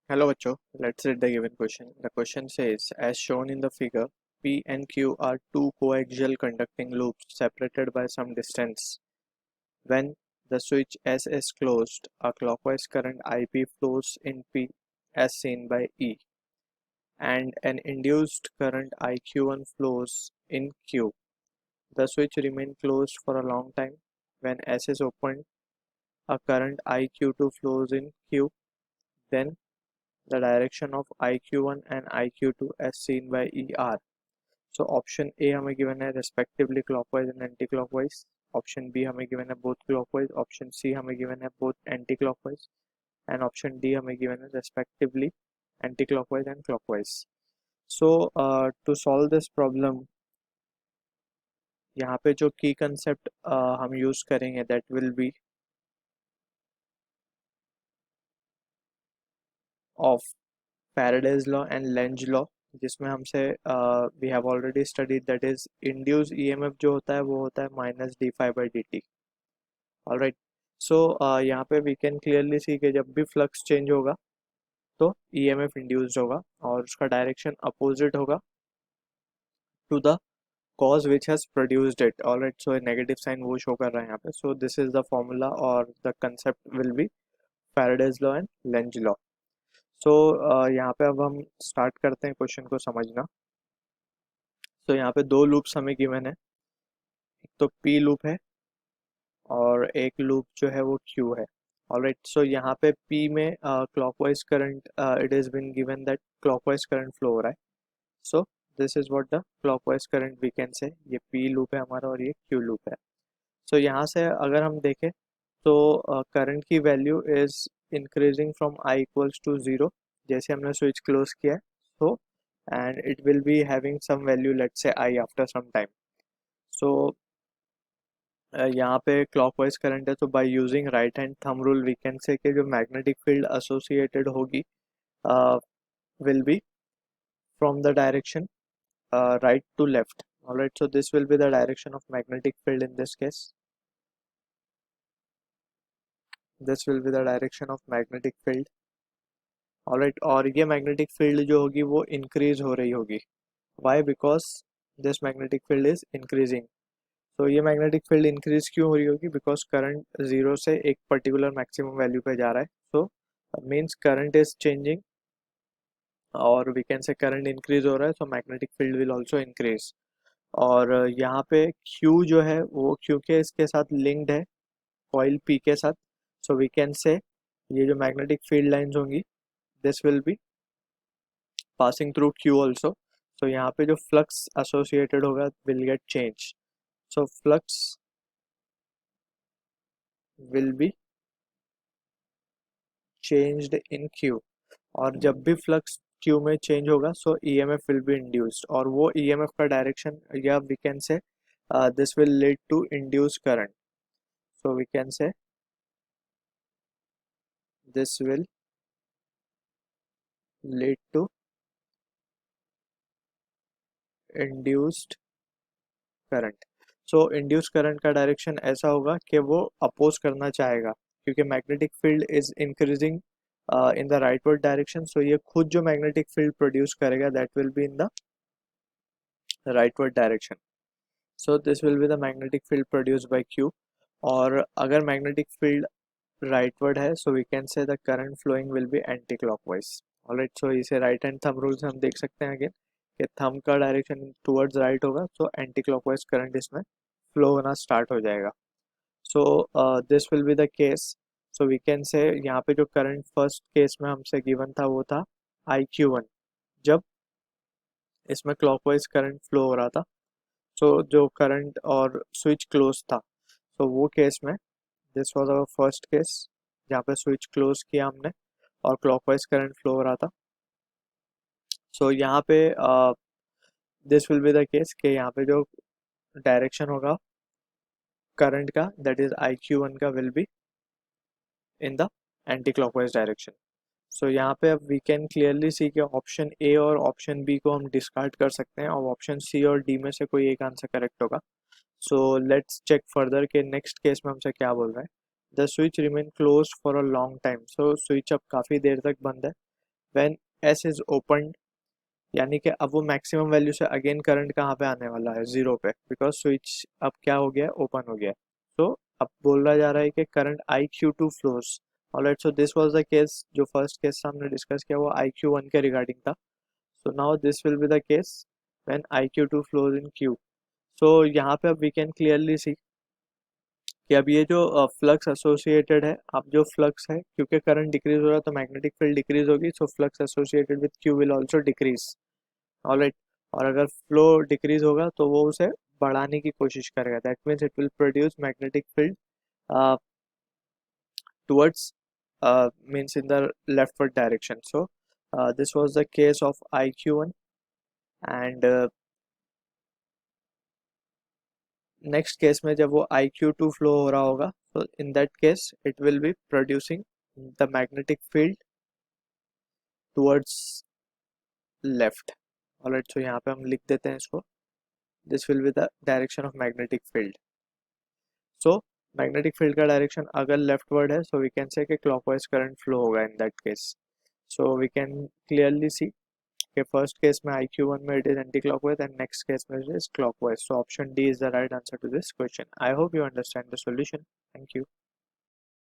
Hello, Bacho. Let's read the given question. The question says, as shown in the figure, P and Q are two coaxial conducting loops separated by some distance. When the switch S is closed, a clockwise current IP flows in P as seen by E, and an induced current IQ1 flows in Q. The switch remains closed for a long time. When S is opened, a current IQ2 flows in Q. Then the direction of IQ1 and IQ2 as seen by ER. So option A हमें given है respectively clockwise and anti clockwise, option B हमें given है both clockwise, option C हमें given है both anti clockwise and option D हमें given है respectively anti clockwise and clockwise. So to solve this problem, यहाँ पे जो की कंसेप्ट हम यूज करेंगे that will be of Faraday's law and Lenz law, जिसमें हमसे we have already studied that is induce EMF जो होता है वो होता है minus d phi by d t. Alright. So यहाँ पे वी कैन क्लियरली सी कि जब भी फ्लक्स चेंज होगा तो ईएमएफ इंड्यूस्ड होगा और उसका डायरेक्शन अपोजिट होगा to the cause which has produced it. All right, so a negative sign वो शो कर रहा है यहाँ पे. So this is the formula or the concept will be Faraday's law and Lenz law. So यहाँ पे अब हम स्टार्ट करते हैं क्वेश्चन को समझना. तो यहाँ पे दो लूप्स हमें गिवन है, एक तो P लूप है और एक लूप जो है वो Q है. ऑलराइट, सो यहाँ पे P में clockwise current, it is been given that clockwise current flow हो रहा है. So this is what the clockwise current we can say. ये P लूप है हमारा और ये Q लूप है. सो यहाँ से अगर हम देखें तो करंट की value is increasing from I equals to 0 जैसे हमने स्विच क्लोज किया है. सो and it will be having some value, let's say I after some time. So यहाँ पे क्लॉकवाइज करंट है तो by using right hand thumb rule we can say कि जो मैग्नेटिक फील्ड एसोसिएटेड होगी will be from the direction right to left. All right, so this will be the direction of magnetic field in this case. This will be the direction of magnetic field. All right, और ये magnetic field जो होगी वो increase हो रही होगी. Why? Because this magnetic field is increasing. तो ये मैग्नेटिक फील्ड इंक्रीज क्यों हो रही होगी? बिकॉज करंट जीरो से एक पर्टिकुलर मैक्सिमम वैल्यू पे जा रहा है. So means current is changing और we can say current increase हो रहा है, so magnetic field will also increase. और यहाँ पे Q जो है वो क्योंकि इसके साथ लिंक्ड है कॉइल P के साथ, सो वी कैन से ये जो मैग्नेटिक फील्ड लाइंस होंगी this will be passing through Q also. So यहाँ पे जो फ्लक्स एसोसिएटेड होगा will get change. So flux will be changed in Q. और जब भी फ्लक्स Q में चेंज होगा सो EMF will be induced और वो EMF का डायरेक्शन या we can say this will lead to induced current. So we can say this will lead to induced current. So induced current का direction ऐसा होगा कि वो अपोज करना चाहेगा क्योंकि magnetic field is increasing in the rightward direction. So ये खुद जो मैग्नेटिक फील्ड प्रोड्यूस करेगा that will be in the rightward direction. So this will be the magnetic field produced by Q. और अगर magnetic field rightward है so we can say the current flowing will be anti-clockwise. Alright, so इसे right hand thumb rule से हम देख सकते हैं again कि thumb का direction towards right होगा so anti-clockwise current इसमें flow होना start हो जाएगा. So this will be the case. So we can say यहाँ पे जो current first case में हमसे given था वो था IQ1 जब इसमें clockwise current flow हो रहा था. सो जो करंट और स्विच क्लोज था सो वो केस में this was our first case जहाँ पे स्विच क्लोज किया हमने और क्लॉकवाइज करंट फ्लो हो रहा था. सो यहाँ पे this will be the case कि यहाँ पे जो डायरेक्शन होगा करंट का दैट इज IQ1 का will be in the anticlockwise direction. So यहाँ पे अब वी कैन क्लियरली सी कि ऑप्शन ए और ऑप्शन बी को हम डिस्कार्ड कर सकते हैं और ऑप्शन सी और डी में से कोई एक आंसर करेक्ट होगा. सो लेट्स चेक फर्दर के नेक्स्ट केस में हमसे क्या बोल रहा है. The switch remain close for a long time. So switch अब काफ़ी देर तक बंद है व्हेन S इज ओपन, यानी कि अब वो मैक्सिमम वैल्यू से अगेन करंट कहाँ पे आने वाला है, जीरो पे, बिकॉज स्विच अब क्या हो गया, ओपन हो गया। तो अब बोला जा रहा है कि current IQ2 flows. Alright, so this was the case, जो फर्स्ट केस हमने डिस्कस किया वो IQ1 के रिगार्डिंग था। So now this will be the case when IQ2 flows in Q। सो यहाँ पे अब वी कैन क्लियरली सी कि अब ये जो फ्लक्स एसोसिएटेड है, अब जो फ्लक्स है, क्योंकि करंट डिक्रीज हो रहा है तो मैग्नेटिक फील्ड डिक्रीज होगी, so flux associated with Q will also decrease. Alright, और अगर फ्लो डिक्रीज होगा तो वो उसे बढ़ाने की कोशिश करेगा, that means it will produce magnetic field towards means in the leftward direction. So this was the case of IQ1, and next case में जब वो IQ2 flow हो रहा होगा, so in that case it will be producing the magnetic field towards left. Alright, so यहाँ पे हम लिख देते हैं इसको, this will be the direction of magnetic field. So magnetic field का direction अगर leftward है, so we can say कि clockwise current flow होगा in that case. So we can clearly see कि फर्स्ट केस में IQ1 में it is anti clockwise and next case में it is clockwise. So option D is the right answer to this question. I hope you understand the solution. Thank you.